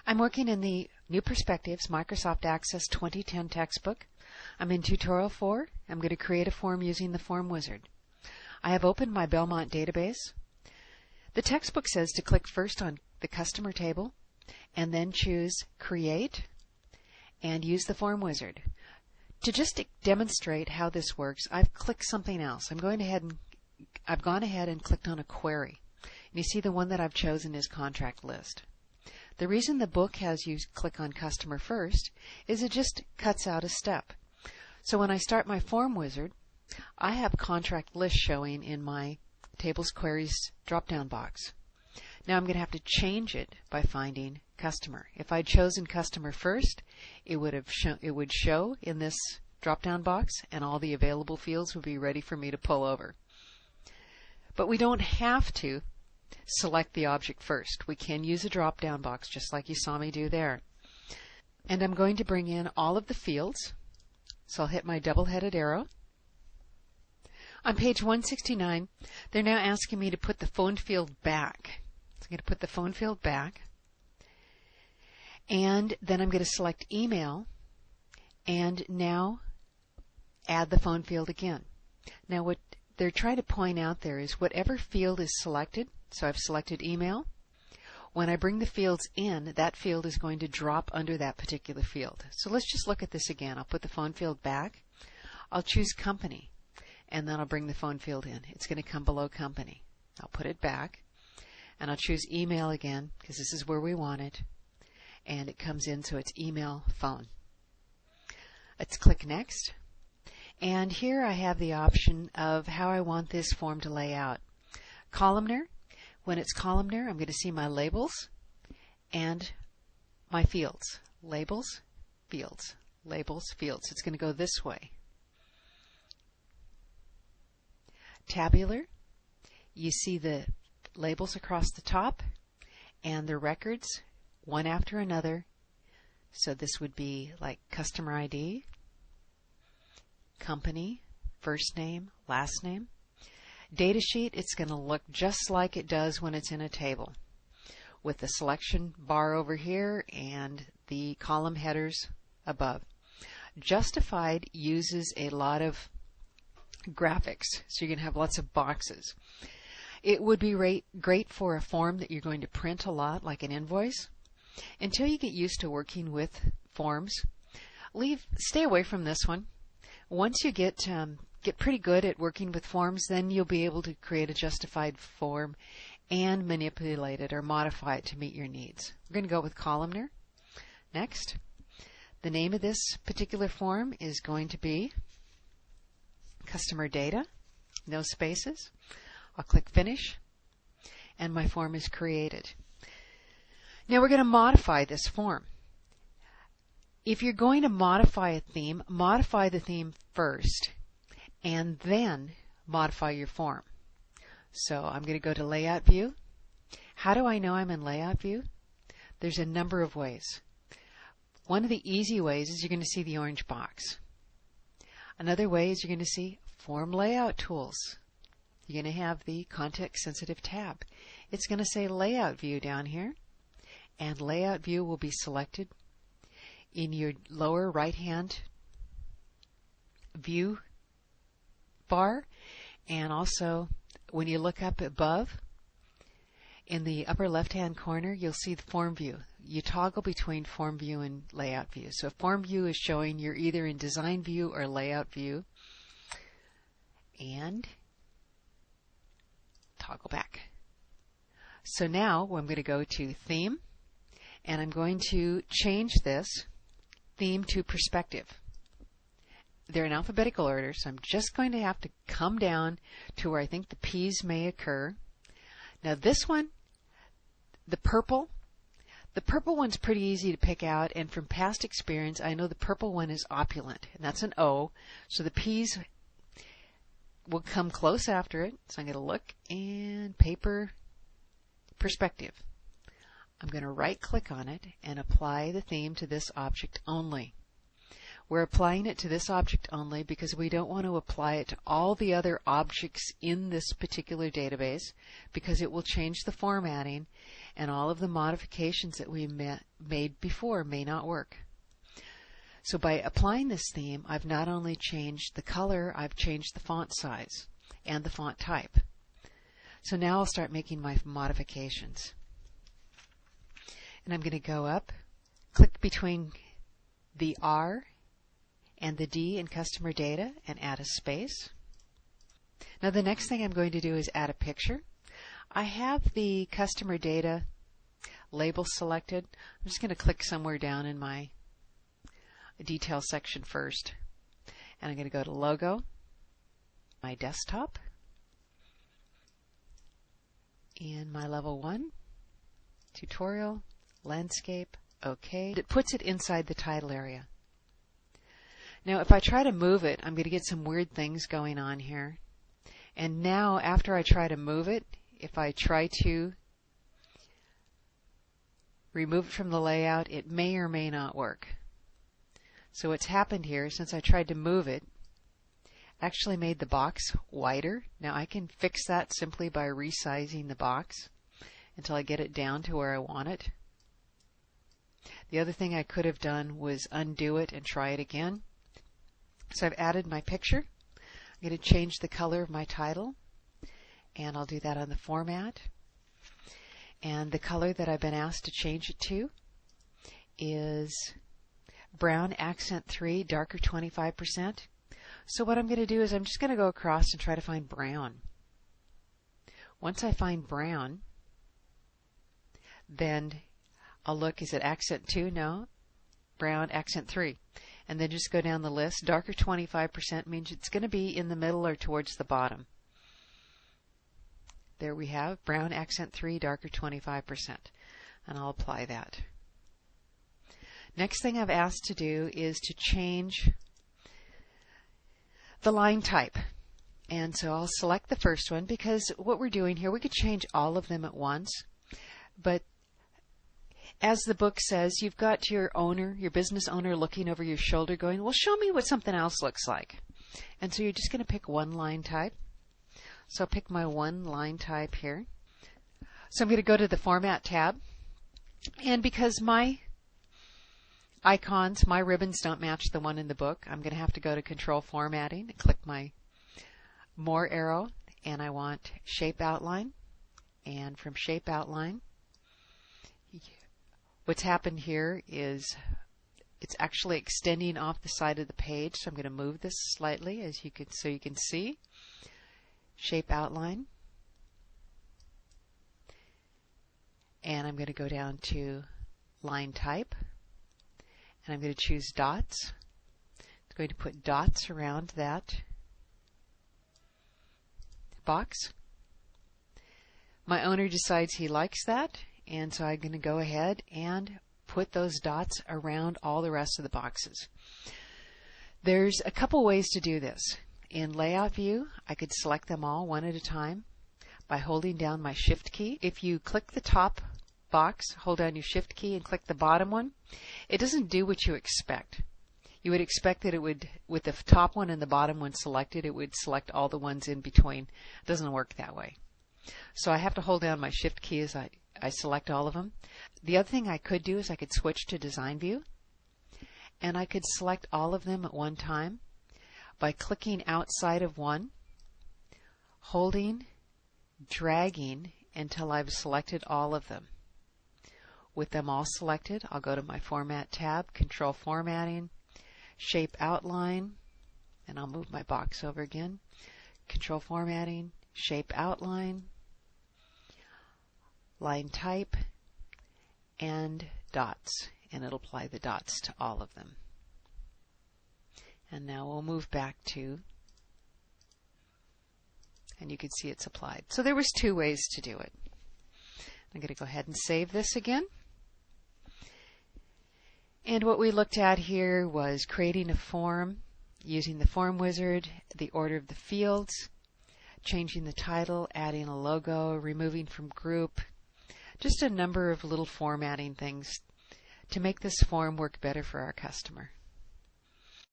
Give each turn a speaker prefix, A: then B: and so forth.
A: I'm working in the New Perspectives Microsoft Access 2010 textbook. I'm in Tutorial 4. I'm going to create a form using the Form Wizard. I have opened my Belmont database. The textbook says to click first on the customer table and then choose Create and use the Form Wizard. To just demonstrate how this works, I've clicked something else. I've gone ahead and clicked on a query. And you see the one that I've chosen is Contract List. The reason the book has you click on Customer first is it just cuts out a step. So when I start my Form Wizard, I have Contract List showing in my Tables Queries drop-down box. Now I'm going to have to change it by finding Customer. If I'd chosen Customer first, it would show in this drop-down box, and all the available fields would be ready for me to pull over. But we don't have to select the object first. We can use a drop-down box just like you saw me do there. And I'm going to bring in all of the fields. So I'll hit my double-headed arrow. On page 169, they're now asking me to put the phone field back. So I'm going to put the phone field back. And then I'm going to select Email and now add the phone field again. Now what they're trying to point out there is whatever field is selected, so I've selected Email, when I bring the fields in, that field is going to drop under that particular field. So let's just look at this again. I'll put the phone field back. I'll choose Company, and then I'll bring the phone field in. It's going to come below Company. I'll put it back, and I'll choose Email again, because this is where we want it, and it comes in, so it's Email Phone. Let's click Next. And here I have the option of how I want this form to lay out. Columnar. When it's columnar, I'm going to see my labels and my fields. Labels, fields, labels, fields. It's going to go this way. Tabular. You see the labels across the top and the records one after another. So this would be like customer ID, company, first name, last name. Data sheet, it's going to look just like it does when it's in a table, with the selection bar over here and the column headers above. Justified uses a lot of graphics, so you're going to have lots of boxes. It would be great for a form that you're going to print a lot, like an invoice. Until you get used to working with forms, stay away from this one. Once you get pretty good at working with forms, then you'll be able to create a justified form and manipulate it or modify it to meet your needs. We're going to go with columnar. Next. The name of this particular form is going to be Customer Data, no spaces. I'll click Finish, and my form is created. Now we're going to modify this form. If you're going to modify a theme, modify the theme first, and then modify your form. So I'm going to go to Layout View. How do I know I'm in Layout View? There's a number of ways. One of the easy ways is you're going to see the orange box. Another way is you're going to see Form Layout Tools. You're going to have the Context-Sensitive tab. It's going to say Layout View down here, and Layout View will be selected in your lower right-hand view bar, and also when you look up above in the upper left-hand corner, you'll see the Form View. You toggle between Form View and Layout View. So Form View is showing you're either in Design View or Layout View, and toggle back. So now I'm going to go to Theme, and I'm going to change this theme to Perspective. They're in alphabetical order, so I'm just going to have to come down to where I think the P's may occur. Now this one, the purple one's pretty easy to pick out, and from past experience I know the purple one is opulent, and that's an O, so the P's will come close after it. So I'm going to look, and Paper, Perspective. I'm going to right click on it and apply the theme to this object only. We're applying it to this object only because we don't want to apply it to all the other objects in this particular database, because it will change the formatting and all of the modifications that we made before may not work. So by applying this theme, I've not only changed the color, I've changed the font size and the font type. So now I'll start making my modifications. And I'm going to go up, click between the R and the D in customer data and add a space. Now the next thing I'm going to do is add a picture. I have the customer data label selected. I'm just going to click somewhere down in my detail section first. And I'm going to go to logo, my desktop, in my level 1, tutorial, landscape, OK. It puts it inside the title area. Now if I try to move it, I'm going to get some weird things going on here. And now after I try to move it, if I try to remove it from the layout, it may or may not work. So what's happened here, since I tried to move it, actually made the box wider. Now I can fix that simply by resizing the box until I get it down to where I want it. The other thing I could have done was undo it and try it again. So I've added my picture. I'm going to change the color of my title, and I'll do that on the format. And the color that I've been asked to change it to is brown accent 3, darker 25%. So what I'm going to do is I'm just going to go across and try to find brown. Once I find brown, then I'll look, is it accent 2? No. Brown, accent 3. And then just go down the list. Darker 25% means it's going to be in the middle or towards the bottom. There we have brown, accent 3, darker 25%. And I'll apply that. Next thing I've asked to do is to change the line type. And so I'll select the first one, because what we're doing here, we could change all of them at once. But as the book says, you've got your owner, your business owner, looking over your shoulder going, well, show me what something else looks like. And so you're just going to pick one line type. So I'll pick my one line type here. So I'm going to go to the Format tab. And because my icons, my ribbons don't match the one in the book, I'm going to have to go to Control Formatting and click my More arrow, and I want Shape Outline. And from Shape Outline, what's happened here is it's actually extending off the side of the page, so I'm going to move this slightly so you can see. Shape Outline. And I'm going to go down to Line Type. And I'm going to choose dots. I'm going to put dots around that box. My owner decides he likes that, and so I'm going to go ahead and put those dots around all the rest of the boxes. There's a couple ways to do this. In Layout View, I could select them all one at a time by holding down my Shift key. If you click the top box, hold down your Shift key, and click the bottom one, it doesn't do what you expect. You would expect that it would, with the top one and the bottom one selected, it would select all the ones in between. It doesn't work that way. So I have to hold down my Shift key as I select all of them. The other thing I could do is I could switch to Design View, and I could select all of them at one time by clicking outside of one, holding, dragging until I've selected all of them. With them all selected, I'll go to my Format tab, Control Formatting, Shape Outline, and I'll move my box over again. Control Formatting, Shape Outline, Line Type, and Dots, and it'll apply the dots to all of them. And now we'll move back to, and you can see it's applied. So there was two ways to do it. I'm going to go ahead and save this again. And what we looked at here was creating a form using the Form Wizard, the order of the fields, changing the title, adding a logo, removing from group, just a number of little formatting things to make this form work better for our customer.